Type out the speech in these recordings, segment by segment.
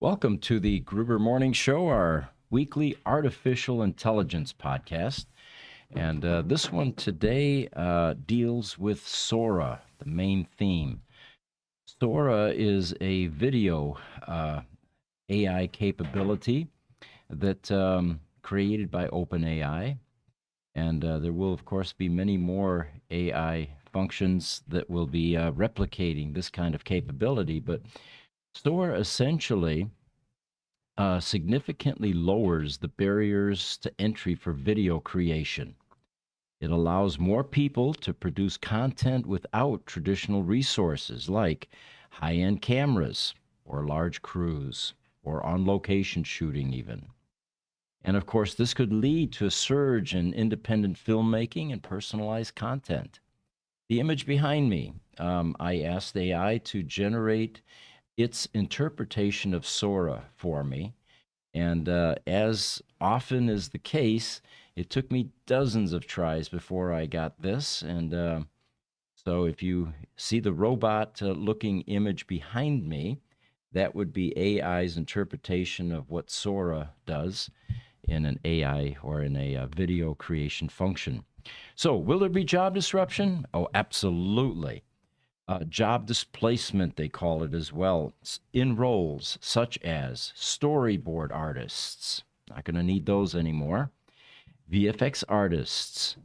Welcome to the Gruber Morning Show, our weekly artificial intelligence podcast. And this one today deals with Sora, the main theme. Sora is a video AI capability that created by OpenAI. And there will, of course, be many more AI functions that will be replicating this kind of capability. But Sora essentially significantly lowers the barriers to entry for video creation. It allows more people to produce content without traditional resources like high end cameras or large crews or on location shooting, even. And of course, this could lead to a surge in independent filmmaking and personalized content. The image behind me, I asked AI to generate its interpretation of Sora for me. And as often is the case, it took me dozens of tries before I got this. And so if you see the robot looking image behind me, that would be AI's interpretation of what Sora does in an AI or in a video creation function. So will there be job disruption? Oh, absolutely. Job displacement, they call it as well, in roles such as storyboard artists, not going to need those anymore, VFX artists,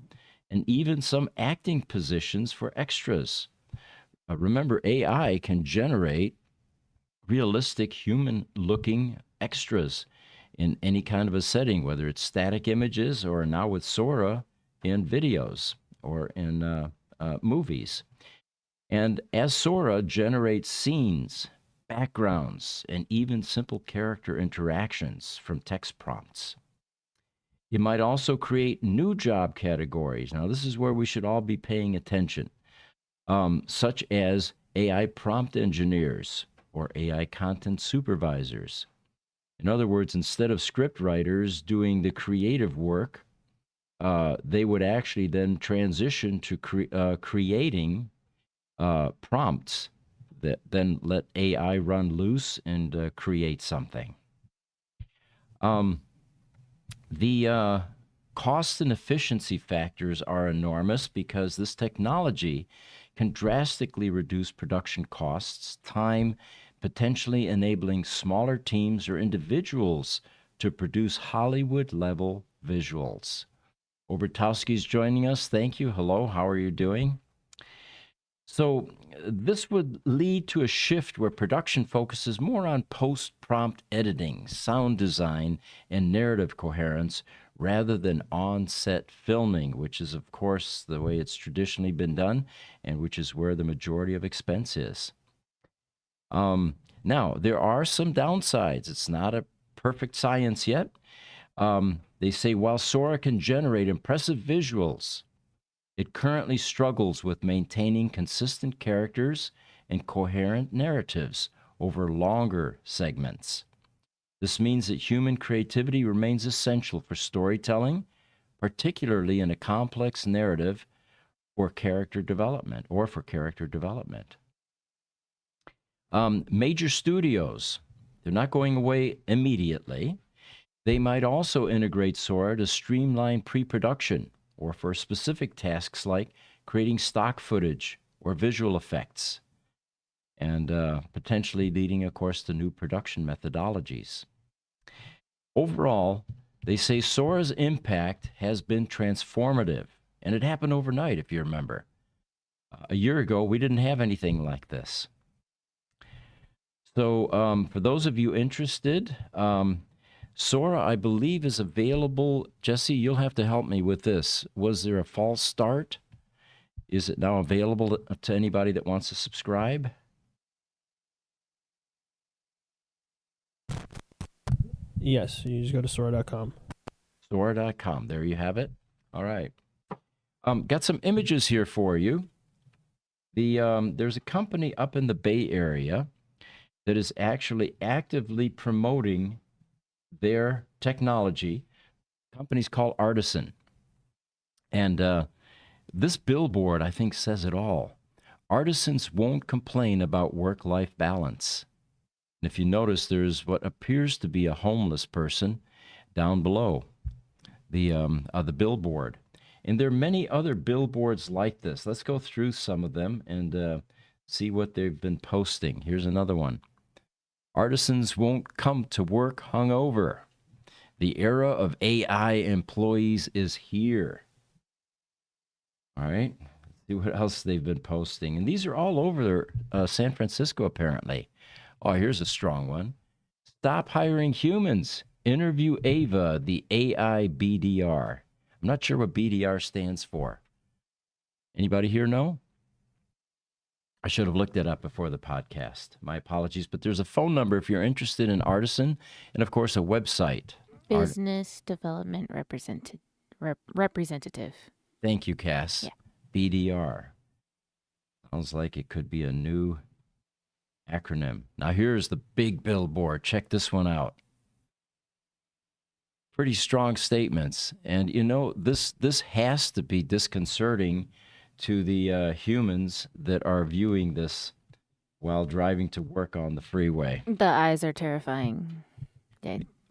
and even some acting positions for extras. Remember, AI can generate realistic human-looking extras in any kind of a setting, whether it's static images or now with Sora in videos or in movies. And as Sora generates scenes, backgrounds, and even simple character interactions from text prompts, it might also create new job categories. Now, this is where we should all be paying attention, such as AI prompt engineers or AI content supervisors. In other words, instead of script writers doing the creative work, they would actually then transition to creating prompts that then let AI run loose and create something. The cost and efficiency factors are enormous because this technology can drastically reduce production costs, time, potentially enabling smaller teams or individuals to produce Hollywood-level visuals. Obertowski's joining us. Thank you. Hello. How are you doing? So this would lead to a shift where production focuses more on post-prompt editing, sound design, and narrative coherence rather than on-set filming, which is, of course, the way it's traditionally been done and which is where the majority of expense is. Now, there are some downsides. It's not a perfect science yet. They say while Sora can generate impressive visuals, it currently struggles with maintaining consistent characters and coherent narratives over longer segments. This means that human creativity remains essential for storytelling, particularly in a complex narrative or character development. Major studios, they're not going away immediately. They might also integrate Sora to streamline pre-production or for specific tasks like creating stock footage or visual effects, and potentially leading, of course, to new production methodologies. Overall, they say Sora's impact has been transformative, and it happened overnight, if you remember. A year ago, we didn't have anything like this. So for those of you interested, Sora, I believe, is available. Jesse, you'll have to help me with this. Was there a false start? Is it now available to anybody that wants to subscribe? Yes, you just go to Sora.com. Sora.com. There you have it. All right. Got some images here for you. There's a company up in the Bay Area that is actually actively promoting their technology. The company's called Artisan. And this billboard, I think, says it all. Artisans won't complain about work-life balance. And if you notice, there's what appears to be a homeless person down below the billboard. And there are many other billboards like this. Let's go through some of them and see what they've been posting. Here's another one. Artisans won't come to work hungover. The era of AI employees is here. All right. Let's see what else they've been posting. And these are all over San Francisco, apparently. Oh, here's a strong one. Stop hiring humans. Interview Ava, the AI BDR. I'm not sure what BDR stands for. Anybody here know? I should have looked that up before the podcast. My apologies. But there's a phone number if you're interested in Artisan, and of course a website. Business Development Representative. Thank you, Cass. Yeah. BDR. Sounds like it could be a new acronym. Now here's the big billboard. Check this one out. Pretty strong statements. And you know, this has to be disconcerting to the humans that are viewing this while driving to work on the freeway. The eyes are terrifying.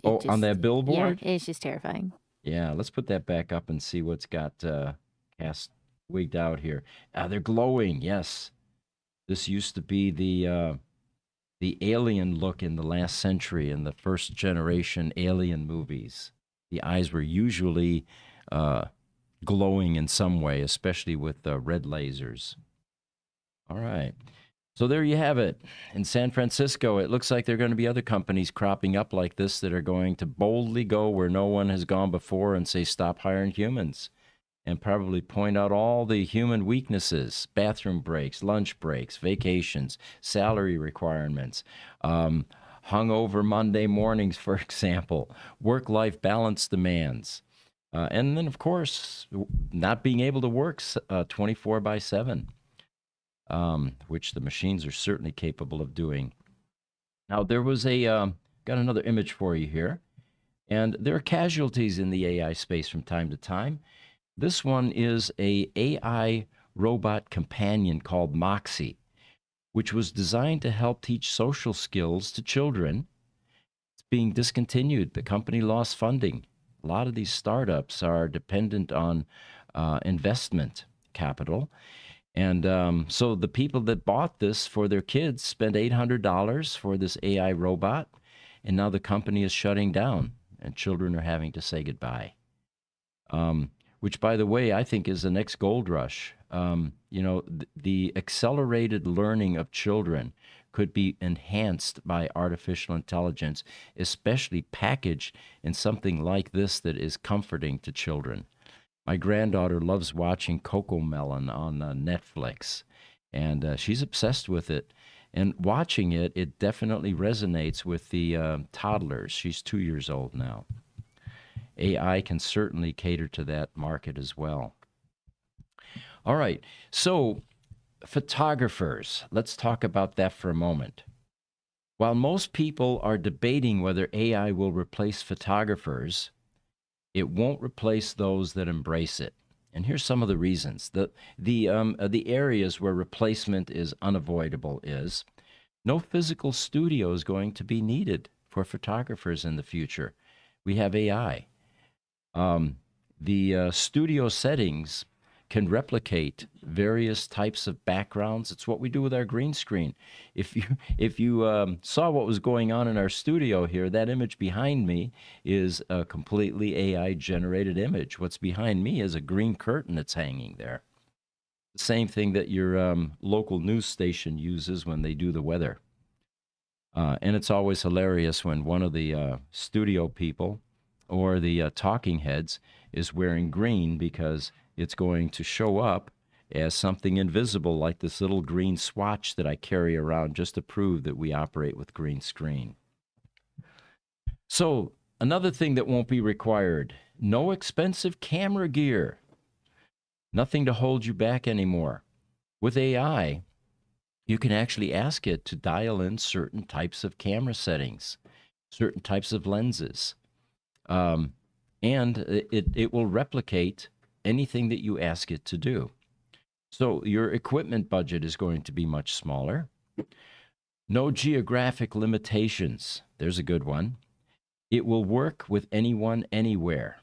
On that billboard? Yeah, it's just terrifying. Yeah, let's put that back up and see what's got cast wigged out here. They're glowing, yes. This used to be the alien look in the last century in the first generation alien movies. The eyes were usually glowing in some way, especially with red lasers. All right. So there you have it. In San Francisco, it looks like there are going to be other companies cropping up like this that are going to boldly go where no one has gone before and say, stop hiring humans, and probably point out all the human weaknesses, bathroom breaks, lunch breaks, vacations, salary requirements, hungover Monday mornings, for example, work-life balance demands. And then, of course, not being able to work 24/7. Which the machines are certainly capable of doing. Now, there was got another image for you here, and there are casualties in the AI space from time to time. This one is a AI robot companion called Moxie, which was designed to help teach social skills to children. It's being discontinued. The company lost funding. A lot of these startups are dependent on investment capital. And so the people that bought this for their kids spent $800 for this AI robot, and now the company is shutting down, and children are having to say goodbye. Which, by the way, I think is the next gold rush. The accelerated learning of children could be enhanced by artificial intelligence, especially packaged in something like this that is comforting to children. My granddaughter loves watching Cocomelon on Netflix, and she's obsessed with it. And watching it, it definitely resonates with the toddlers. She's 2 years old now. AI can certainly cater to that market as well. All right, so photographers, let's talk about that for a moment. While most people are debating whether AI will replace photographers, it won't replace those that embrace it. And here's some of the reasons. The areas where replacement is unavoidable is no physical studio is going to be needed for photographers in the future. We have AI. The studio settings can replicate various types of backgrounds. It's what we do with our green screen. If you saw what was going on in our studio here, that image behind me is a completely AI-generated image. What's behind me is a green curtain that's hanging there. The same thing that your local news station uses when they do the weather. And it's always hilarious when one of the studio people or the talking heads is wearing green, because it's going to show up as something invisible, like this little green swatch that I carry around just to prove that we operate with green screen. So another thing that won't be required, no expensive camera gear. Nothing to hold you back anymore. With AI, you can actually ask it to dial in certain types of camera settings, certain types of lenses, and it will replicate anything that you ask it to do. So your equipment budget is going to be much smaller. No geographic limitations. There's a good one. It will work with anyone, anywhere.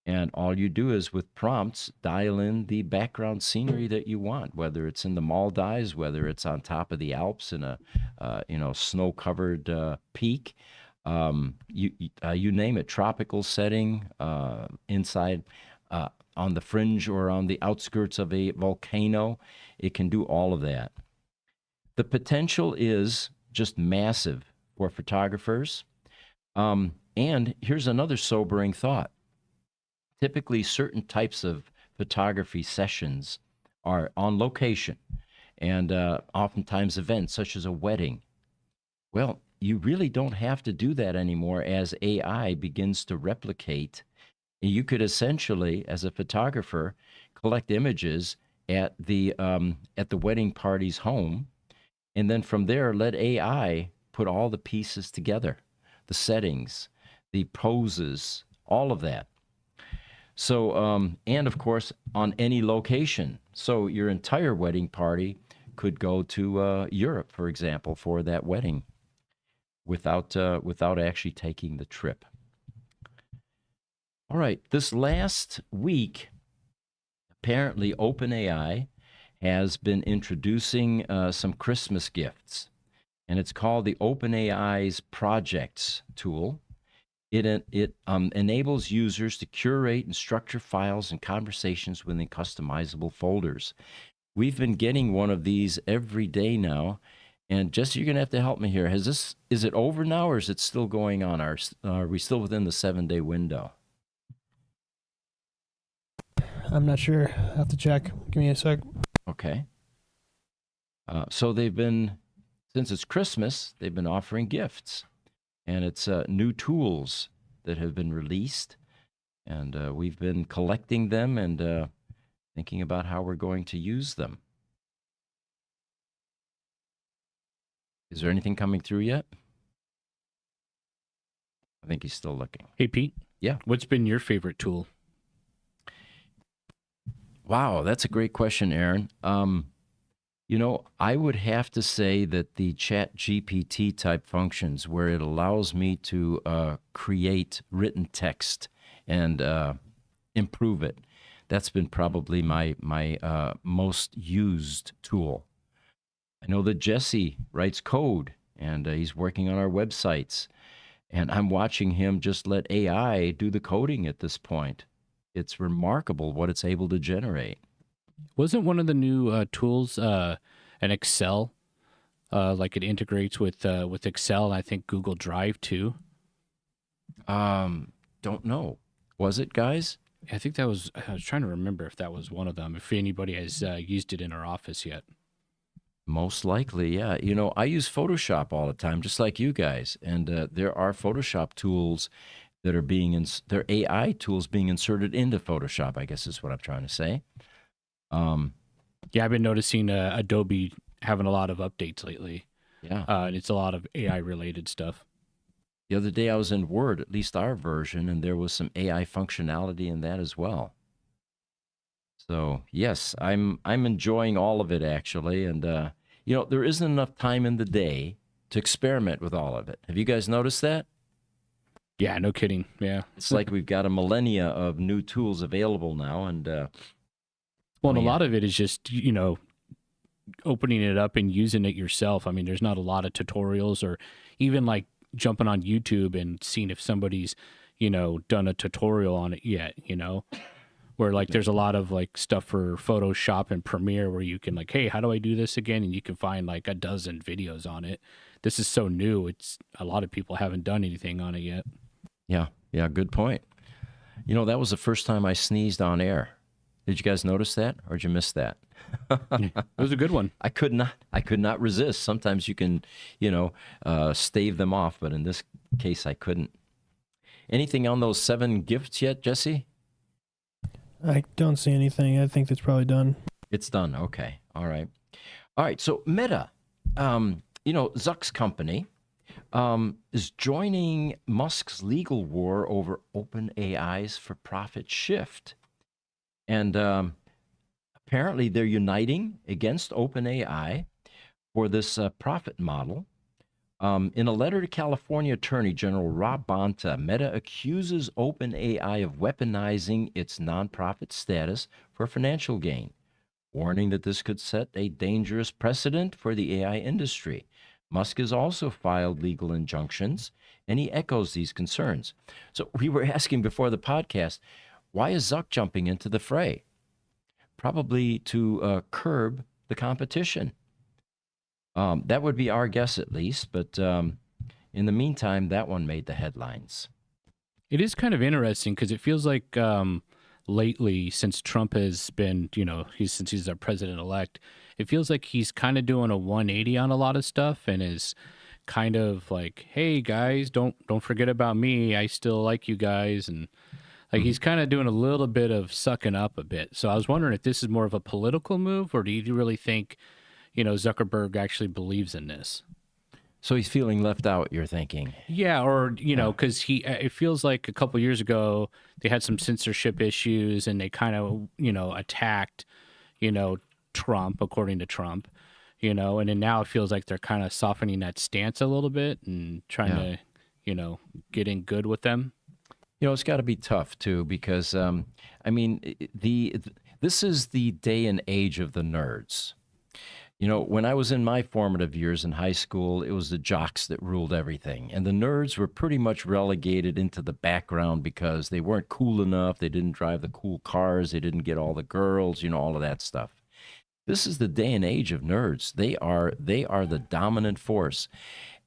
And all you do is with prompts, dial in the background scenery that you want, whether it's in the Maldives, whether it's on top of the Alps in a, snow-covered peak. You name it, tropical setting, inside, on the fringe or on the outskirts of a volcano. It can do all of that. The potential is just massive for photographers. And here's another sobering thought. Typically, certain types of photography sessions are on location, and oftentimes events such as a wedding. Well, you really don't have to do that anymore as AI begins to replicate. You could essentially, as a photographer, collect images at the wedding party's home, and then from there let AI put all the pieces together, the settings, the poses, all of that. So, and of course, on any location. So your entire wedding party could go to Europe, for example, for that wedding without actually taking the trip. All right, this last week, apparently OpenAI has been introducing some Christmas gifts, and it's called the OpenAI's Projects tool. It enables users to curate and structure files and conversations within customizable folders. We've been getting one of these every day now, and Jesse, you're going to have to help me here. Is it over now, or is it still going on? Are we still within the 7-day window? I'm not sure. I have to check. Give me a sec. Okay. So since it's Christmas, they've been offering gifts. And it's new tools that have been released, and we've been collecting them and thinking about how we're going to use them. Is there anything coming through yet? I think he's still looking. Hey, Pete. Yeah. What's been your favorite tool? Wow, that's a great question, Aaron. I would have to say that the ChatGPT type functions where it allows me to create written text and improve it, that's been probably my most used tool. I know that Jesse writes code, and he's working on our websites, and I'm watching him just let AI do the coding at this point. It's remarkable what it's able to generate. Wasn't one of the new tools an Excel? Like it integrates with Excel and I think Google Drive too. Don't know. Was it, guys? I think I was trying to remember if that was one of them. If anybody has used it in our office yet. Most likely, yeah. I use Photoshop all the time, just like you guys. And there are Photoshop tools that are they're AI tools being inserted into Photoshop, I guess is what I'm trying to say. Yeah, I've been noticing Adobe having a lot of updates lately. Yeah. And it's a lot of AI related stuff. The other day I was in Word, at least our version, and there was some AI functionality in that as well. So yes, I'm enjoying all of it actually. And, there isn't enough time in the day to experiment with all of it. Have you guys noticed that? Yeah, no kidding. Yeah. It's like we've got a millennia of new tools available now. And, well, and a lot of it is just, opening it up and using it yourself. I mean, there's not a lot of tutorials or even like jumping on YouTube and seeing if somebody's, done a tutorial on it yet, where like there's a lot of like stuff for Photoshop and Premiere where you can like, hey, how do I do this again? And you can find like a dozen videos on it. This is so new. It's a lot of people haven't done anything on it yet. Yeah, good point. That was the first time I sneezed on air. Did you guys notice that, or did you miss that? It was a good one. I could not resist. Sometimes you can, stave them off, but in this case, I couldn't. Anything on those 7 gifts yet, Jesse? I don't see anything. I think that's probably done. It's done. Okay. All right. So Meta, Zuck's company, is joining Musk's legal war over OpenAI's for-profit shift. And apparently they're uniting against OpenAI for this profit model. In a letter to California Attorney General Rob Bonta, Meta accuses OpenAI of weaponizing its nonprofit status for financial gain, warning that this could set a dangerous precedent for the AI industry. Musk has also filed legal injunctions, and he echoes these concerns. So we were asking before the podcast, why is Zuck jumping into the fray? Probably to curb the competition. That would be our guess, at least. But in the meantime, that one made the headlines. It is kind of interesting because it feels like lately, since Trump has been, since he's our president-elect, it feels like he's kind of doing a 180 on a lot of stuff and is kind of like, hey, guys, don't forget about me. I still like you guys. And like he's kind of doing a little bit of sucking up a bit. So I was wondering if this is more of a political move, or do you really think, Zuckerberg actually believes in this? So he's feeling left out, you're thinking? Yeah, or, because it feels like a couple years ago they had some censorship issues and they kind of, attacked, Trump, according to Trump, and then now it feels like they're kind of softening that stance a little bit and trying to, get in good with them. It's got to be tough, too, because, this is the day and age of the nerds. When I was in my formative years in high school, it was the jocks that ruled everything. And the nerds were pretty much relegated into the background because they weren't cool enough. They didn't drive the cool cars. They didn't get all the girls, all of that stuff. This is the day and age of nerds. They are the dominant force.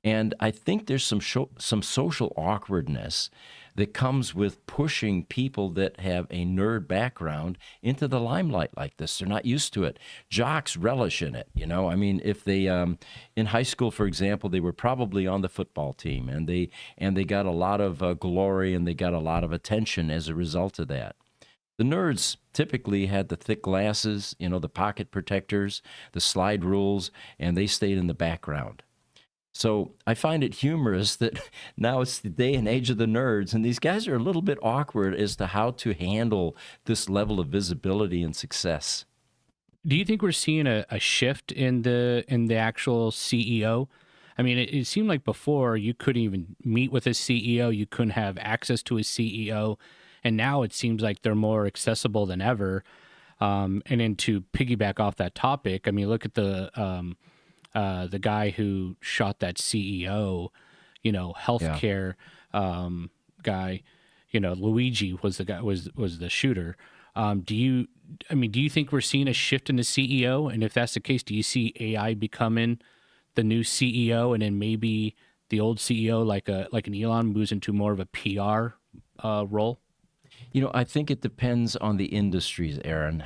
And I think there's some social awkwardness that comes with pushing people that have a nerd background into the limelight like this. They're not used to it. Jocks relish in it, if they in high school, for example, they were probably on the football team and they got a lot of glory and they got a lot of attention as a result of that. The nerds typically had the thick glasses, the pocket protectors, the slide rules, and they stayed in the background. So I find it humorous that now it's the day and age of the nerds, and these guys are a little bit awkward as to how to handle this level of visibility and success. Do you think we're seeing a shift in the actual CEO? I mean, it seemed like before you couldn't even meet with a CEO, you couldn't have access to a CEO, and now it seems like they're more accessible than ever. And then to piggyback off that topic, I mean, look at the guy who shot that CEO, healthcare guy, Luigi was the guy, was the shooter. Do you think we're seeing a shift in the CEO? And if that's the case, do you see AI becoming the new CEO, and then maybe the old CEO, like an Elon, moves into more of a PR role? I think it depends on the industries, Aaron.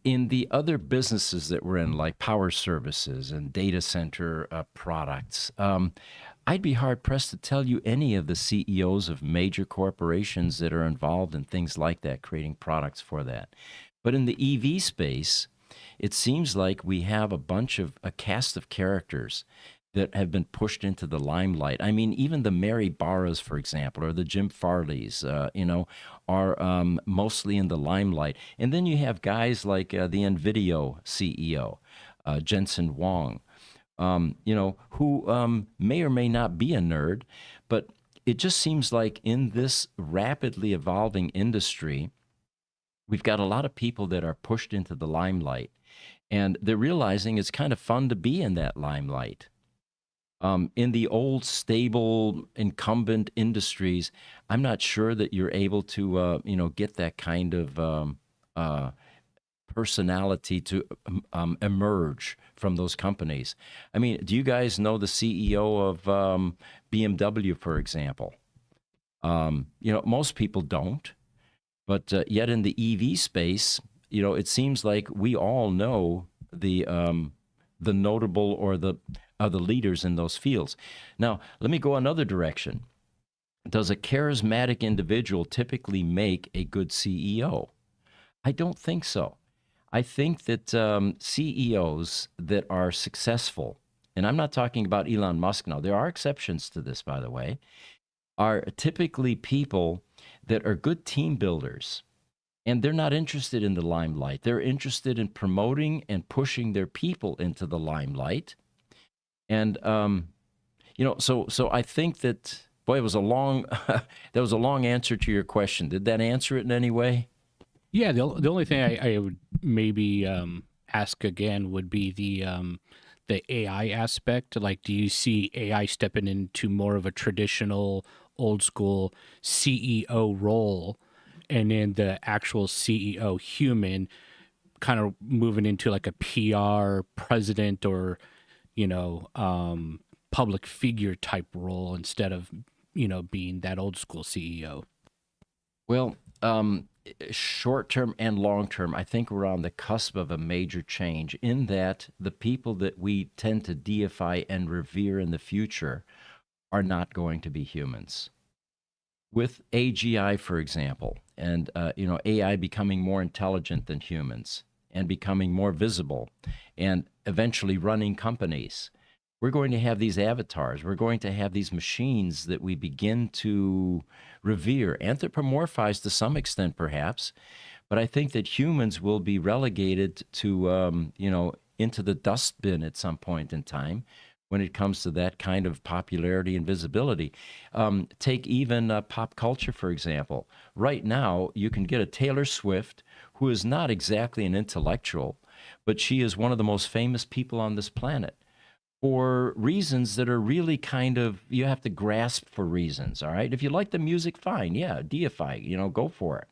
In the other businesses that we're in, like power services and data center products, I'd be hard-pressed to tell you any of the CEOs of major corporations that are involved in things like that, creating products for that. But in the EV space, it seems like we have a cast of characters that have been pushed into the limelight. I mean, even the Mary Barras, for example, or the Jim Farleys, are mostly in the limelight. And then you have guys like the NVIDIA CEO, Jensen Huang, who may or may not be a nerd, but it just seems like in this rapidly evolving industry, we've got a lot of people that are pushed into the limelight, and they're realizing it's kind of fun to be in that limelight. In the old, stable, incumbent industries, I'm not sure that you're able to, get that kind of personality to emerge from those companies. I mean, do you guys know the CEO of BMW, for example? Most people don't, but yet in the EV space, it seems like we all know the notable or the leaders in those fields. Now, let me go another direction. Does a charismatic individual typically make a good CEO? I don't think so. I think that CEOs that are successful, and I'm not talking about Elon Musk now, there are exceptions to this, by the way, are typically people that are good team builders. And they're not interested in the limelight. They're interested in promoting and pushing their people into the limelight. And so I think that, boy, it was a long that was a long answer to your question. Did that answer it in any way? Yeah, the only thing I would maybe ask again would be the AI aspect. Like, do you see AI stepping into more of a traditional, old school CEO role, and then the actual CEO human kind of moving into like a PR president or public figure type role instead of being that old school CEO? Well, short term and long term, I think we're on the cusp of a major change in that the people that we tend to deify and revere in the future are not going to be humans. With AGI, for example, and AI becoming more intelligent than humans and becoming more visible and eventually running companies, we're going to have these avatars. We're going to have these machines that we begin to revere, anthropomorphize to some extent, perhaps. But I think that humans will be relegated to, into the dustbin at some point in time when it comes to that kind of popularity and visibility. Take even pop culture, for example. Right now, you can get a Taylor Swift, who is not exactly an intellectual, but she is one of the most famous people on this planet, for reasons that are really kind of, you have to grasp for reasons, all right? If you like the music, fine, yeah, deify, go for it.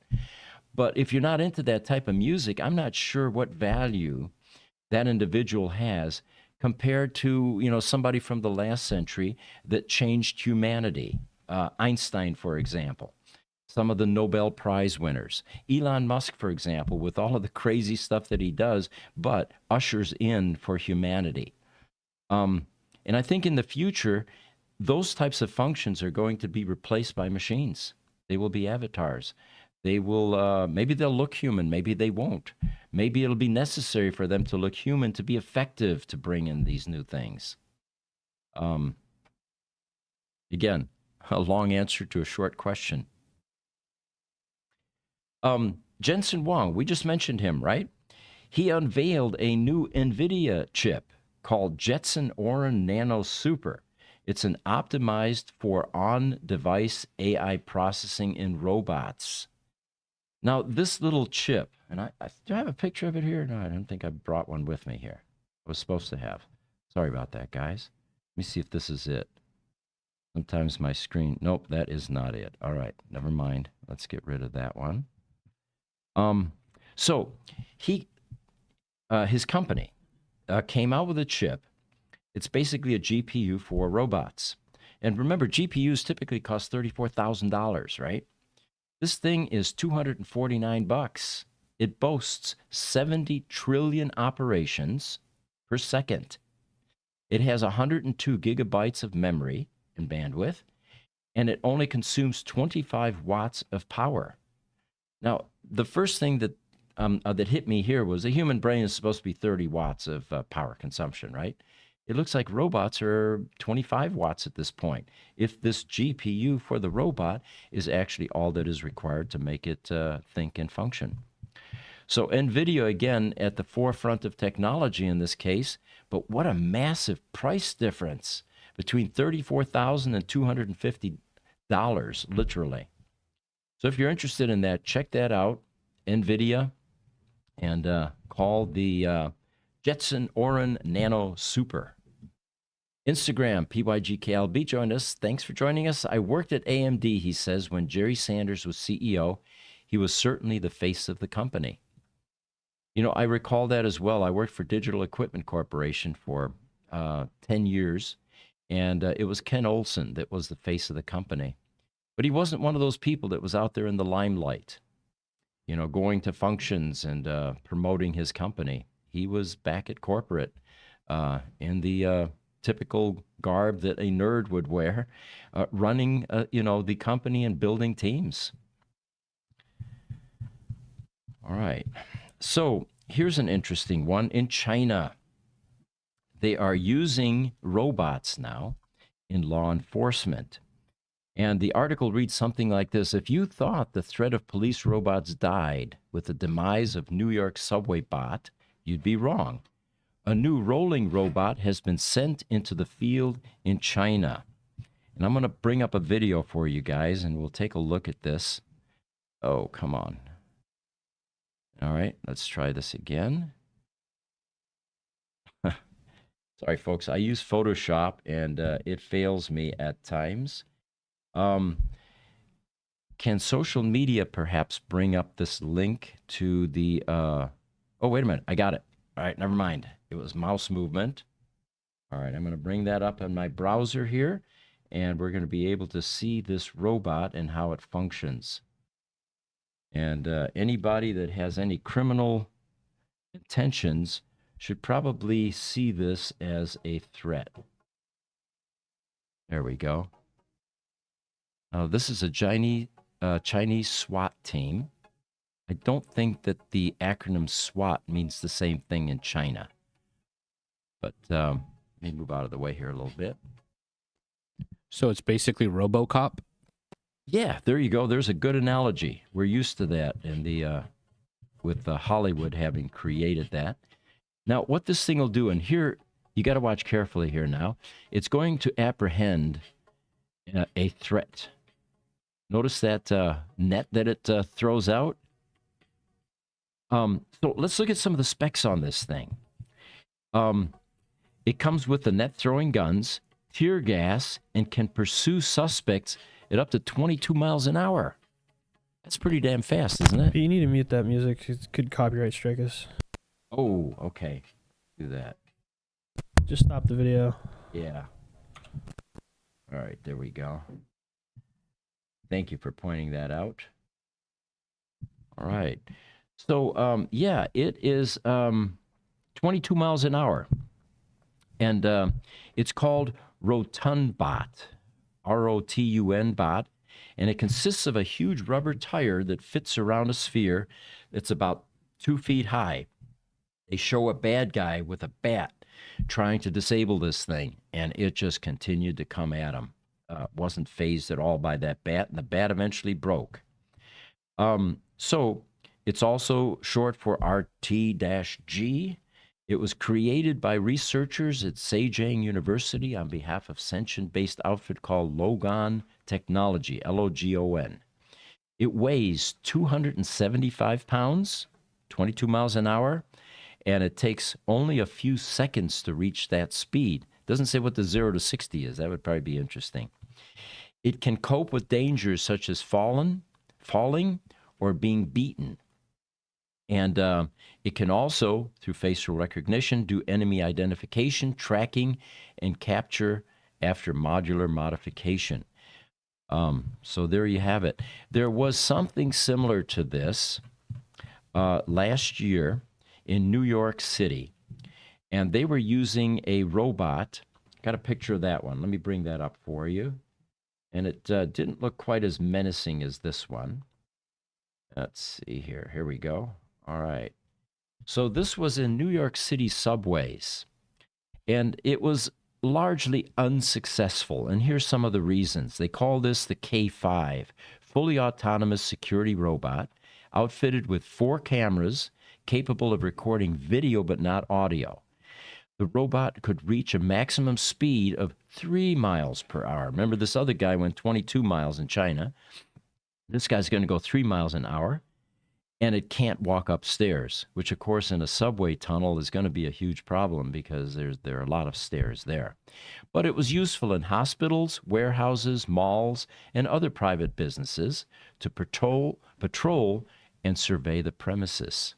But if you're not into that type of music, I'm not sure what value that individual has compared to, somebody from the last century that changed humanity. Einstein, for example, some of the Nobel Prize winners. Elon Musk, for example, with all of the crazy stuff that he does, but ushers in for humanity. And I think in the future, those types of functions are going to be replaced by machines. They will be avatars. They will, maybe they'll look human, maybe they won't. Maybe it'll be necessary for them to look human to be effective to bring in these new things. Again, a long answer to a short question. Jensen Huang, we just mentioned him, right? He unveiled a new NVIDIA chip called Jetson Ai Nano Super. It's an optimized for on-device AI processing in robots. Now, this little chip, and do I have a picture of it here? No, I don't think I brought one with me here. I was supposed to have. Sorry about that, guys. Let me see if this is it. Sometimes my screen, nope, that is not it. All right, never mind. Let's get rid of that one. So his company came out with a chip. It's basically a GPU for robots. And remember, GPUs typically cost $34,000, right? This thing is $249. It boasts 70 trillion operations per second. It has 102 gigabytes of memory and bandwidth, and it only consumes 25 watts of power. Now, the first thing that hit me here was a human brain is supposed to be 30 watts of power consumption, right? It looks like robots are 25 watts at this point, if this GPU for the robot is actually all that is required to make it think and function. So NVIDIA, again, at the forefront of technology in this case, but what a massive price difference between $34,000 and $250, literally. So if you're interested in that, check that out, NVIDIA, and call the Jetson Ai Nano Super. Instagram, PYGKLB joined us. Thanks for joining us. I worked at AMD, he says, when Jerry Sanders was CEO. He was certainly the face of the company. I recall that as well. I worked for Digital Equipment Corporation for 10 years, and it was Ken Olsen that was the face of the company. But he wasn't one of those people that was out there in the limelight, going to functions and promoting his company. He was back at corporate in the typical garb that a nerd would wear, running, the company and building teams. All right. So here's an interesting one. In China, they are using robots now in law enforcement. And the article reads something like this: if you thought the threat of police robots died with the demise of New York subway bot, you'd be wrong. A new rolling robot has been sent into the field in China. And I'm going to bring up a video for you guys, and we'll take a look at this. Oh, come on. All right, let's try this again. Sorry, folks. I use Photoshop, and it fails me at times. Can social media perhaps bring up this link to the... oh, wait a minute. I got it. All right, never mind. It was mouse movement. All right, I'm going to bring that up on my browser here, and we're going to be able to see this robot and how it functions. And anybody that has any criminal intentions should probably see this as a threat. There we go. Now, this is a Chinese SWAT team. I don't think that the acronym SWAT means the same thing in China. But let me move out of the way here a little bit. So it's basically RoboCop? Yeah, there you go. There's a good analogy. We're used to that in the with Hollywood having created that. Now, what this thing will do, and here, you got to watch carefully here now. It's going to apprehend a threat. Notice that net that it throws out? So let's look at some of the specs on this thing. It comes with the net-throwing guns, tear gas, and can pursue suspects at up to 22 miles an hour. That's pretty damn fast, isn't it? You need to mute that music. It could copyright strike us. Oh, okay. Do that. Just stop the video. Yeah. All right, there we go. Thank you for pointing that out. All right. So, yeah, it is 22 miles an hour. And it's called RotunBot, R-O-T-U-N bot. And it consists of a huge rubber tire that fits around a sphere that's about 2 feet high. They show a bad guy with a bat trying to disable this thing, and it just continued to come at him. Wasn't fazed at all by that bat, and the bat eventually broke. So it's also short for RT-G. It was created by researchers at Zhejiang University on behalf of Shenzhen-based outfit called Logon Technology, L-O-G-O-N. It weighs 275 pounds, 22 miles an hour, and it takes only a few seconds to reach that speed. Doesn't say what the 0 to 60 is. That would probably be interesting. It can cope with dangers such as falling, or being beaten. And it can also, through facial recognition, do enemy identification, tracking, and capture after modular modification. So there you have it. There was something similar to this last year in New York City, and they were using a robot. Got a picture of that one. Let me bring that up for you. And it didn't look quite as menacing as this one. Let's see here. Here we go. All right. So this was in New York City subways, and it was largely unsuccessful. And here's some of the reasons. They call this the K5, fully autonomous security robot, outfitted with 4 cameras, capable of recording video but not audio. The robot could reach a maximum speed of 3 miles per hour. Remember, this other guy went 22 miles in China. This guy's going to go 3 miles an hour, and it can't walk upstairs, which, of course, in a subway tunnel is going to be a huge problem because there are a lot of stairs there. But it was useful in hospitals, warehouses, malls, and other private businesses to patrol and survey the premises.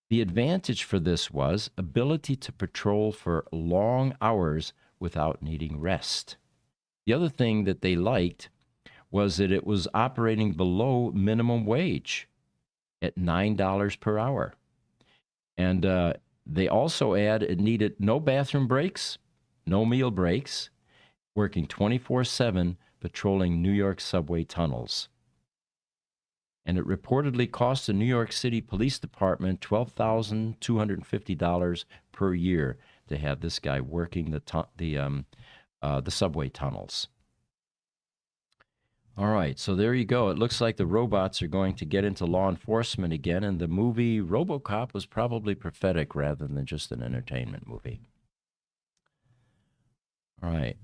The advantage for this was ability to patrol for long hours without needing rest. The other thing that they liked was that it was operating below minimum wage at $9 per hour. And they also add it needed no bathroom breaks, no meal breaks, working 24/7 patrolling New York subway tunnels. And it reportedly cost the New York City Police Department $12,250 per year to have this guy working the subway tunnels. All right, so there you go. It looks like the robots are going to get into law enforcement again, and the movie RoboCop was probably prophetic rather than just an entertainment movie. All right.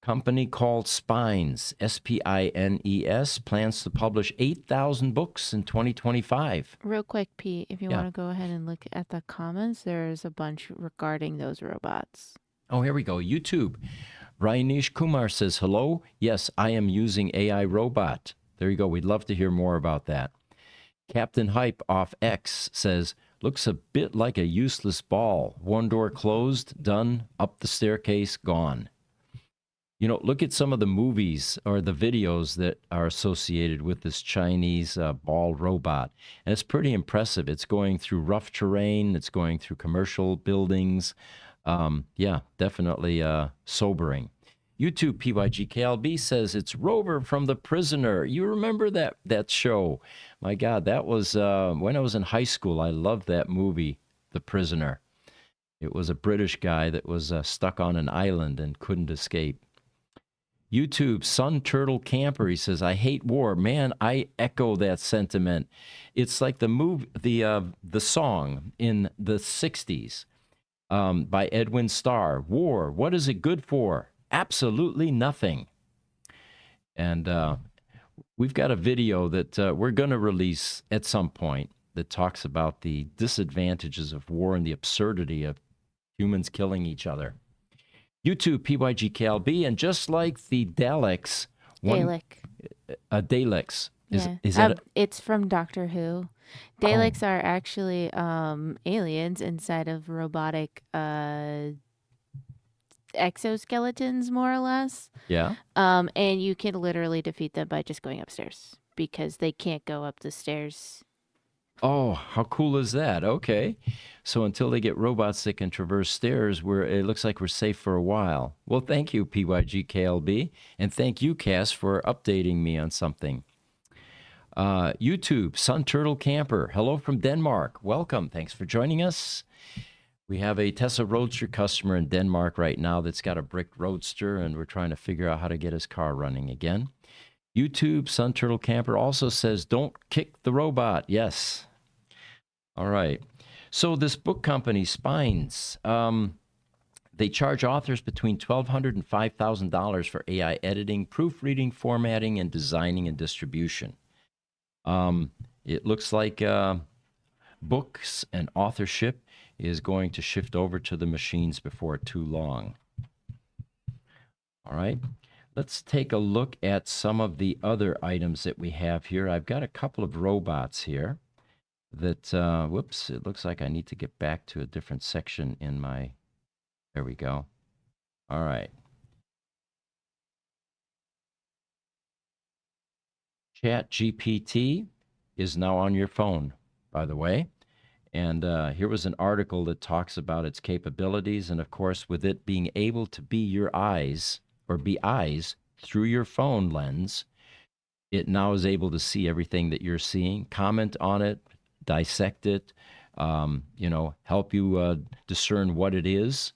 Company called Spines, Spines, plans to publish 8,000 books in 2025. Real quick, Pete, if you Yeah. want to go ahead and look at the comments, there's a bunch regarding those robots. Oh, here we go. YouTube. Rainish Kumar says, hello. Yes, I am using AI robot. There you go. We'd love to hear more about that. Captain Hype off X says, looks a bit like a useless ball. One door closed, done, up the staircase, gone. You know, look at some of the movies or the videos that are associated with this Chinese ball robot. And it's pretty impressive. It's going through rough terrain. It's going through commercial buildings. Yeah, definitely sobering. YouTube PYGKLB says it's Rover from The Prisoner. You remember that show? My God, that was when I was in high school. I loved that movie, The Prisoner. It was a British guy that was stuck on an island and couldn't escape. YouTube Sun Turtle Camper, he says, I hate war. Man, I echo that sentiment. It's like the song in the 60s by Edwin Starr. War, what is it good for? Absolutely nothing. And we've got a video that we're going to release at some point that talks about the disadvantages of war and the absurdity of humans killing each other. YouTube PYGKLB, and just like the Daleks, Daleks. Is that it's from Doctor Who. Daleks are actually aliens inside of robotic exoskeletons, more or less. Yeah. And you can literally defeat them by just going upstairs because they can't go up the stairs. Oh, how cool is that? Okay. So until they get robots that can traverse stairs, it looks like we're safe for a while. Well, thank you, PYGKLB, and thank you, Cass, for updating me on something. YouTube, Sun Turtle Camper. Hello from Denmark. Welcome. Thanks for joining us. We have a Tesla Roadster customer in Denmark right now that's got a brick Roadster, and we're trying to figure out how to get his car running again. YouTube, Sun Turtle Camper also says, don't kick the robot. Yes. All right. So this book company, Spines, they charge authors between $1,200 and $5,000 for AI editing, proofreading, formatting, and designing and distribution. It looks like books and authorship is going to shift over to the machines before too long. All right. Let's take a look at some of the other items that we have here. I've got a couple of robots here that, whoops, it looks like I need to get back to a different section in my, there we go. All right. ChatGPT is now on your phone, by the way. And here was an article that talks about its capabilities. And of course, with it being able to be your eyes or be eyes through your phone lens, it now is able to see everything that you're seeing, comment on it, dissect it, help you discern what it is.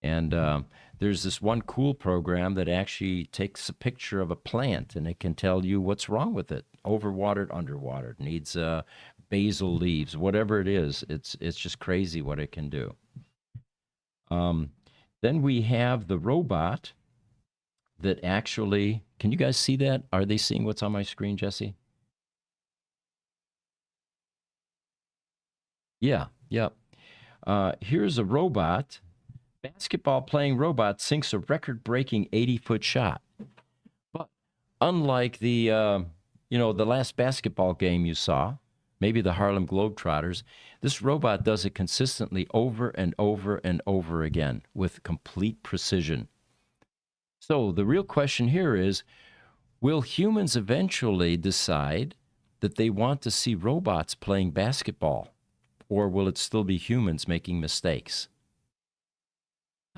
And there's this one cool program that actually takes a picture of a plant and it can tell you what's wrong with it. Overwatered, underwatered, needs basil leaves, whatever it is. It's just crazy what it can do. Then we have the robot that actually, can you guys see that? Are they seeing what's on my screen, Jesse? Yeah. Here's a robot. Basketball playing robot sinks a record-breaking 80-foot shot. But unlike the last basketball game you saw, maybe the Harlem Globetrotters, this robot does it consistently over and over and over again with complete precision. So the real question here is, will humans eventually decide that they want to see robots playing basketball? Or will it still be humans making mistakes?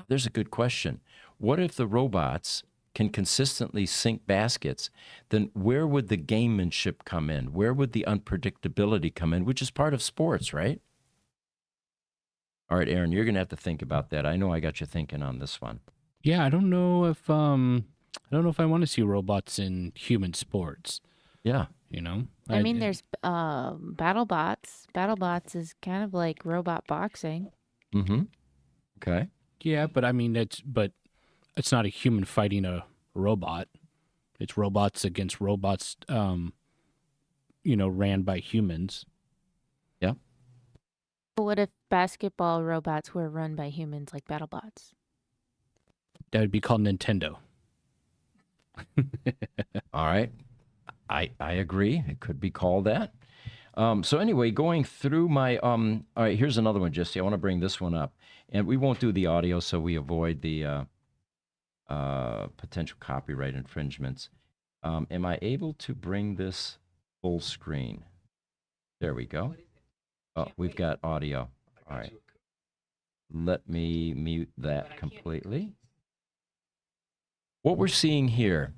There's a good question. What if the robots can consistently sink baskets? Then where would the gamemanship come in? Where would the unpredictability come in, which is part of sports, right? All right, Aaron, you're going to have to think about that. I know I got you thinking on this one. Yeah, I don't know if I don't know if I want to see robots in human sports. Yeah. You know, I mean, there's BattleBots. BattleBots is kind of like robot boxing. Mm-hmm. Okay. yeah, but I mean, it's not a human fighting a robot. It's robots against robots, ran by humans. Yeah. But what if basketball robots were run by humans like BattleBots? That would be called Nintendo. All right. I agree. It could be called that. So anyway, going through my all right, here's another one, Jesse. I want to bring this one up. And we won't do the audio so we avoid the potential copyright infringements. Am I able to bring this full screen? There we go. Oh, we've got audio. All right. Let me mute that completely. What we're seeing here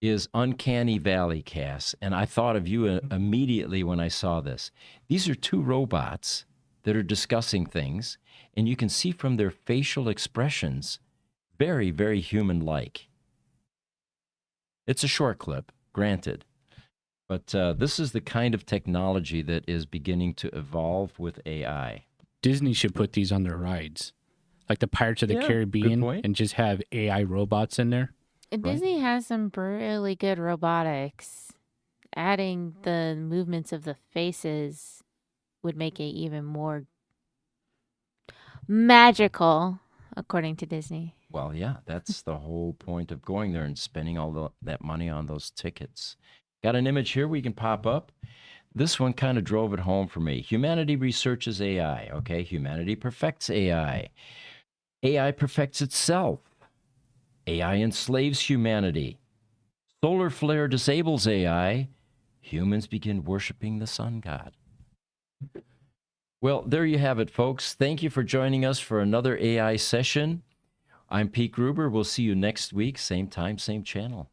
is Uncanny Valley Cast, and I thought of you immediately when I saw this. These are two robots that are discussing things, and you can see from their facial expressions, very, very human-like. It's a short clip, granted, but this is the kind of technology that is beginning to evolve with AI. Disney should put these on their rides, like the Pirates of the Yeah, good Caribbean, point. and just have AI robots in there. Disney has some really good robotics. Adding the movements of the faces would make it even more magical, according to Disney. Well, yeah, that's the whole point of going there and spending all that money on those tickets. Got an image here we can pop up. This one kind of drove it home for me. Humanity researches AI. Okay, humanity perfects AI. AI perfects itself. AI enslaves humanity. Solar flare disables AI. Humans begin worshiping the sun god. Well, there you have it, folks. Thank you for joining us for another AI session. I'm Pete Gruber. We'll see you next week, same time, same channel.